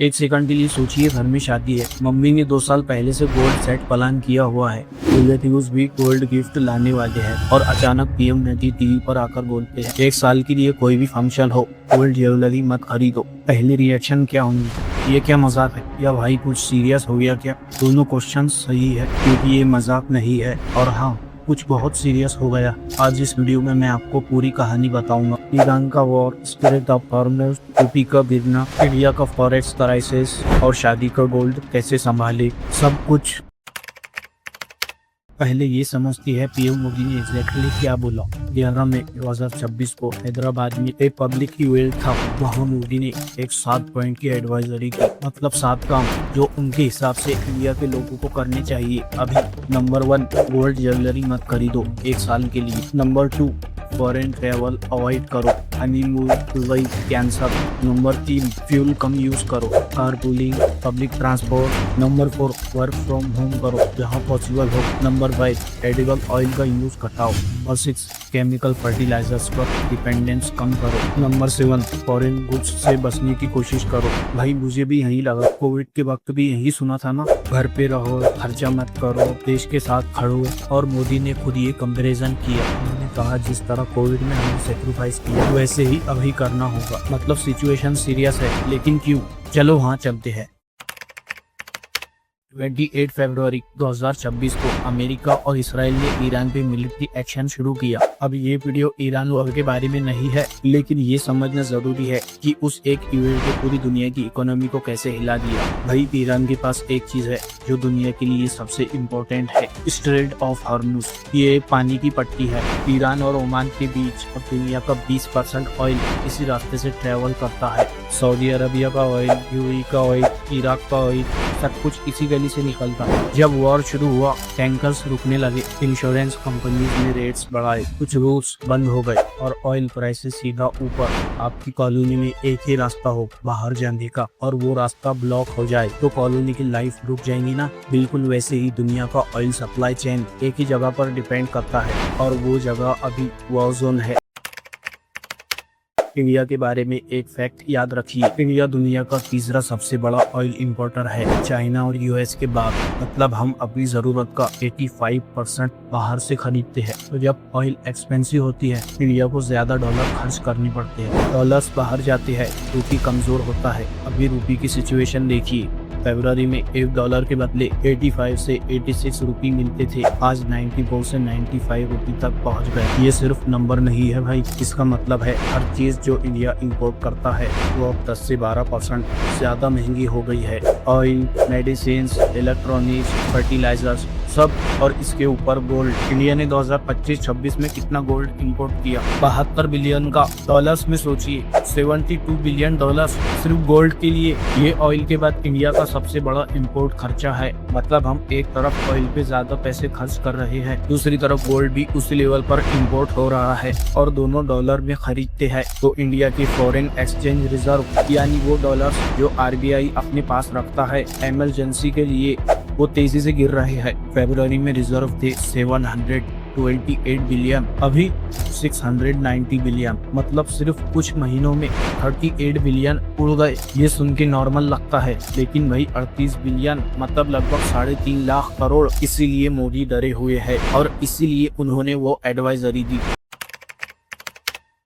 एक सेकंड के लिए सोचिए, घर में शादी है, मम्मी ने 2 साल पहले से गोल्ड सेट प्लान किया हुआ है, रिलेटिव्स भी गोल्ड गिफ्ट लाने वाले हैं और अचानक पीएम मोदी टीवी पर आकर बोलते हैं 1 साल के लिए कोई भी फंक्शन हो गोल्ड ज्वेलरी मत खरीदो। पहली रिएक्शन क्या होंगी? ये क्या मजाक है या भाई कुछ सीरियस हो गया क्या? दोनों क्वेश्चन सही है क्योंकि ये मजाक नहीं है और हाँ, कुछ बहुत सीरियस हो गया। आज इस वीडियो में मैं आपको पूरी कहानी बताऊंगा। ईरान का war, spirit of farmers, UP का गिरना, इंडिया का फॉरेक्स क्राइसिस और शादी का गोल्ड कैसे संभाले, सब कुछ। पहले ये समझती है पीएम मोदी ने एग्जैक्टली क्या बोला। 11 मई 2026 को हैदराबाद में एक पब्लिक इवेंट था। वहाँ मोदी ने एक 7 पॉइंट की एडवाइजरी की, मतलब 7 काम जो उनके हिसाब से इंडिया के लोगों को करने चाहिए अभी। नंबर 1, गोल्ड ज्वेलरी मत खरीदो 1 साल के लिए। नंबर 2, फॉरेन ट्रेवल अवॉइड करो, honeymoon, Dubai cancel. Number 3, fuel कम यूज करो, carpooling, public transport. Number 4, work from home करो जहां पॉसिबल हो। नंबर 5, एडिबल ऑयल का यूज घटाओ। और 6, केमिकल फर्टिलाइजर्स पर डिपेंडेंस कम करो। नंबर 7, फॉरेन गुड्स से बचने की कोशिश करो। भाई मुझे भी यही लगा, कोविड के वक्त भी यही सुना था ना, घर पे रहो, खर्चा मत करो, देश के साथ खड़ो। और मोदी ने खुद ये कंपैरिजन किया। उन्होंने कहा जिस तरह कोविड में हमने सेक्रीफाइस किया वैसे ही अभी करना होगा। मतलब सिचुएशन सीरियस है, लेकिन क्यों? चलो वहाँ चलते हैं। 28 फरवरी 2026 को अमेरिका और इसराइल ने ईरान पे मिलिट्री एक्शन शुरू किया। अब ये वीडियो ईरान वॉर के बारे में नहीं है, लेकिन ये समझना जरूरी है कि उस एक इवेंट ने पूरी दुनिया की इकोनॉमी को कैसे हिला दिया। भाई ईरान के पास एक चीज है जो दुनिया के लिए सबसे इम्पोर्टेंट है, स्ट्रेट ऑफ हॉर्मुज। ये पानी की पट्टी है ईरान और ओमान के बीच, और दुनिया का 20% ऑयल इसी रास्ते से ट्रेवल करता है। सऊदी अरबिया का ऑयल, यूएई का ऑयल, इराक का ऑयल, सब कुछ इसी गली से निकलता है। जब वॉर शुरू हुआ, टैंकर्स रुकने लगे, इंश्योरेंस कंपनीज ने रेट्स बढ़ाए, कुछ रूट्स बंद हो गए और ऑयल प्राइसेस सीधा ऊपर। आपकी कॉलोनी में एक ही रास्ता हो बाहर जाने का और वो रास्ता ब्लॉक हो जाए तो कॉलोनी की लाइफ रुक जाएगी ना। बिल्कुल वैसे ही दुनिया का ऑयल सप्लाई चेन एक ही जगह पर डिपेंड करता है और वो जगह अभी वॉर जोन है। इंडिया के बारे में एक फैक्ट याद रखिए, इंडिया दुनिया का तीसरा सबसे बड़ा ऑयल इंपोर्टर है, चाइना और यूएस के बाद। मतलब हम अपनी जरूरत का 85% बाहर से खरीदते हैं। तो जब ऑयल एक्सपेंसिव होती है, इंडिया को ज्यादा डॉलर खर्च करने पड़ते हैं। डॉलर्स बाहर जाते हैं, रूपी कमजोर होता है। अभी रूपी की सिचुएशन देखिए, फरवरी में $1 के बदले 85 से 86 रुपये मिलते थे, आज 94 से 95 रुपये तक पहुंच गए। ये सिर्फ नंबर नहीं है भाई, इसका मतलब है हर चीज जो इंडिया इंपोर्ट करता है वो अब 10 से 12% ज्यादा महंगी हो गई है। ऑयल, मेडिसिन, इलेक्ट्रॉनिक्स, फर्टिलाइजर्स सब, और इसके ऊपर गोल्ड। इंडिया ने 2025-26 में कितना गोल्ड इंपोर्ट किया? 72 बिलियन का। डॉलर्स में सोचिए, 72 बिलियन डॉलर्स सिर्फ गोल्ड के लिए। ये ऑयल के बाद इंडिया का सबसे बड़ा इंपोर्ट खर्चा है। मतलब हम एक तरफ ऑयल पे ज्यादा पैसे खर्च कर रहे हैं, दूसरी तरफ गोल्ड भी उसी लेवल पर इंपोर्ट हो रहा है और दोनों डॉलर में खरीदते हैं। तो इंडिया की फॉरेन एक्सचेंज रिजर्व, यानी वो डॉलर्स जो आरबीआई अपने पास रखता है इमरजेंसी के लिए, वो तेजी से गिर रहे हैं। फरवरी में रिजर्व थे 728 बिलियन, अभी 690 बिलियन। मतलब सिर्फ कुछ महीनों में 38 बिलियन उड़ गए। ये सुन के नॉर्मल लगता है, लेकिन भाई 38 बिलियन मतलब लगभग 3.5 लाख करोड़। इसीलिए मोदी डरे हुए हैं और इसीलिए उन्होंने वो एडवाइजरी दी।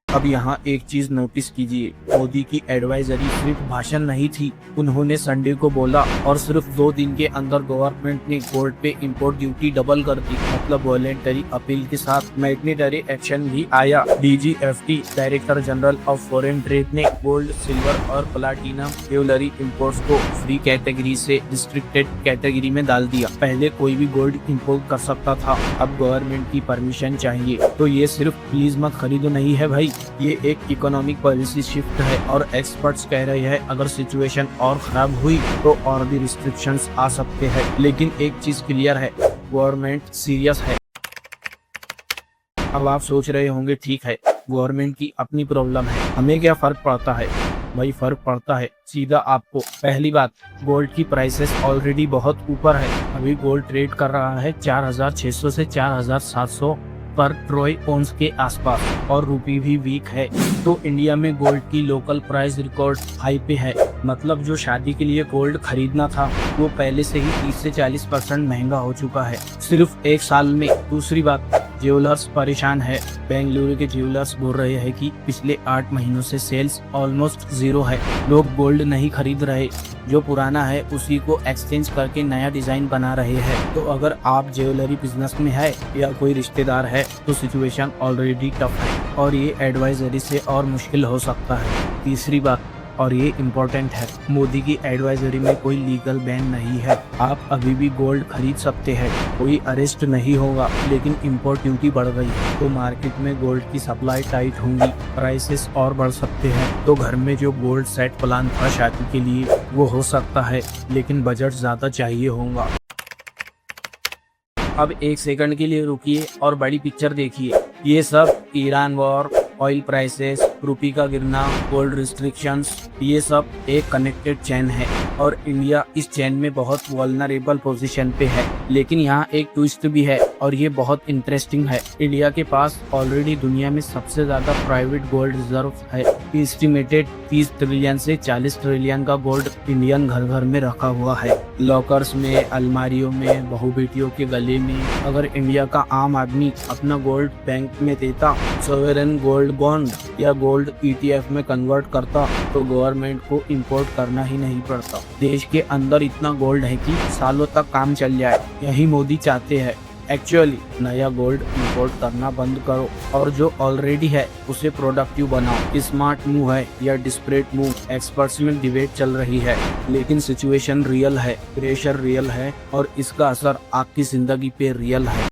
अब यहाँ एक चीज नोटिस कीजिए, मोदी की एडवाइजरी सिर्फ भाषण नहीं थी। उन्होंने संडे को बोला और सिर्फ 2 दिन के अंदर गवर्नमेंट ने गोल्ड पे इंपोर्ट ड्यूटी डबल कर दी। मतलब वॉलेंटरी अपील के साथ मैग्नेटरी एक्शन भी आया। DGFT, director general of foreign trade, ने गोल्ड, सिल्वर और प्लाटिनम ज्वेलरी इंपोर्ट्स को फ्री कैटेगरी से रिस्ट्रिक्टेड कैटेगरी में डाल दिया। पहले कोई भी गोल्ड इंपोर्ट कर सकता था, अब गवर्नमेंट की परमिशन चाहिए। तो ये सिर्फ प्लीज मत खरीदो नहीं है भाई, ये एक इकोनॉमिक पॉलिसी शिफ्ट है और एक्सपर्ट्स कह रहे हैं अगर सिचुएशन और खराब हुई तो और भी रिस्ट्रिक्शंस आ सकते हैं। लेकिन एक चीज क्लियर है, गवर्नमेंट सीरियस है। अब आप सोच रहे होंगे ठीक है, गवर्नमेंट की अपनी प्रॉब्लम है, हमें क्या फर्क पड़ता है? भाई फर्क पड़ता है सीधा आपको। पहली बात, गोल्ड की प्राइसेस ऑलरेडी बहुत ऊपर है। अभी गोल्ड ट्रेड कर रहा है 4600 से 4700 पर ट्रोय ओंस के आसपास और रुपी भी वीक है। तो इंडिया में गोल्ड की लोकल प्राइस रिकॉर्ड हाई पे है। मतलब जो शादी के लिए गोल्ड खरीदना था वो पहले से ही 30 से 40% महंगा हो चुका है सिर्फ एक साल में। दूसरी बात, ज्वेलर्स परेशान है। बेंगलुरु के ज्वेलर्स बोल रहे हैं कि पिछले 8 महीनों से सेल्स ऑलमोस्ट जीरो है। लोग गोल्ड नहीं खरीद रहे, जो पुराना है उसी को एक्सचेंज करके नया डिजाइन बना रहे हैं। तो अगर आप ज्वेलरी बिजनेस में है या कोई रिश्तेदार है तो सिचुएशन ऑलरेडी टफ है और ये एडवाइजरी से और मुश्किल हो सकता है। तीसरी बात, और ये इम्पोर्टेंट है, मोदी की एडवाइजरी में कोई लीगल बैन नहीं है। आप अभी भी गोल्ड खरीद सकते हैं, कोई अरेस्ट नहीं होगा। लेकिन इंपोर्ट ड्यूटी बढ़ गई है तो मार्केट में गोल्ड की सप्लाई टाइट होंगी, प्राइसेस और बढ़ सकते हैं। तो घर में जो गोल्ड सेट प्लान था शादी के लिए वो हो सकता है, लेकिन बजट ज्यादा चाहिए होगा। अब एक सेकंड के लिए रुकिए और बड़ी पिक्चर देखिए। ये सब ईरान वॉर, ऑयल प्राइसेस, रुपी का गिरना, गोल्ड रिस्ट्रिक्शंस, ये सब एक कनेक्टेड चेन है और इंडिया इस चेन में बहुत वल्नरेबल पोजीशन पे है। लेकिन यहाँ एक ट्विस्ट भी है और ये बहुत इंटरेस्टिंग है। इंडिया के पास ऑलरेडी दुनिया में सबसे ज्यादा प्राइवेट गोल्ड रिजर्व है। एस्टिमेटेड 30 ट्रिलियन से 40 ट्रिलियन का गोल्ड इंडियन घर घर में रखा हुआ है, लॉकर्स में, अलमारियों में, बहू बेटियों के गले में। अगर इंडिया का आम आदमी अपना गोल्ड बैंक में देता, सोवरेन गोल्ड बॉन्ड या गोल्ड ETF में कन्वर्ट करता तो गवर्नमेंट को इंपोर्ट करना ही नहीं पड़ता। देश के अंदर इतना गोल्ड है कि सालों तक काम चल जाए। यही मोदी चाहते हैं। एक्चुअली नया गोल्ड इंपोर्ट करना बंद करो और जो ऑलरेडी है उसे प्रोडक्टिव बनाओ। स्मार्ट मूव है या डिस्परेट मूव, एक्सपर्ट्स में डिबेट चल रही है, लेकिन सिचुएशन रियल है, प्रेशर रियल है और इसका असर आपकी जिंदगी पे रियल है।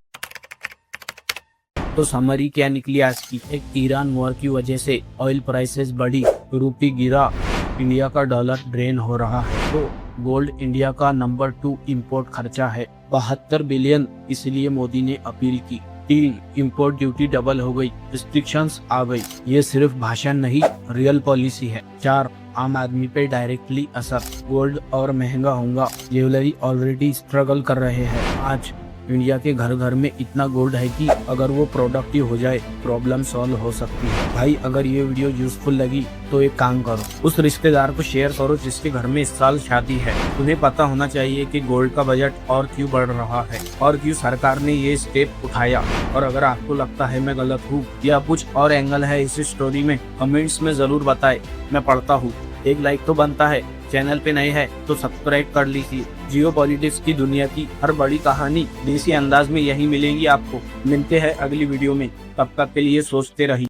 तो समरी क्या निकली आज की? एक ईरान वॉर की वजह से ऑयल प्राइसेस बढ़ी, रुपी गिरा, इंडिया का डॉलर ड्रेन हो रहा है। तो गोल्ड इंडिया का नंबर 2 इंपोर्ट खर्चा है, 72 बिलियन। इसलिए मोदी ने अपील की। 3, इंपोर्ट ड्यूटी डबल हो गई, रिस्ट्रिक्शंस आ गई। ये सिर्फ भाषण नहीं, रियल पॉलिसी है। 4, आम आदमी पे डायरेक्टली असर, गोल्ड और महंगा होगा। ज्वेलरी ऑलरेडी स्ट्रगल कर रहे हैं। आज इंडिया के घर घर में इतना गोल्ड है कि अगर वो प्रोडक्टिव हो जाए प्रॉब्लम सॉल्व हो सकती है। भाई अगर ये वीडियो यूजफुल लगी तो एक काम करो, उस रिश्तेदार को शेयर करो जिसके घर में इस साल शादी है। तुम्हें पता होना चाहिए कि गोल्ड का बजट और क्यों बढ़ रहा है और क्यों सरकार ने ये स्टेप उठाया। और अगर आपको लगता है मैं गलत हूँ या कुछ और एंगल है इस स्टोरी में, कमेंट्स में जरूर बताए, मैं पढ़ता हूँ। एक लाइक तो बनता है। चैनल पे नए हैं तो सब्सक्राइब कर लीजिए। जियो पॉलिटिक्स की दुनिया की हर बड़ी कहानी देसी अंदाज में यही मिलेंगी आपको। मिलते हैं अगली वीडियो में, तब तक के लिए सोचते रहिए।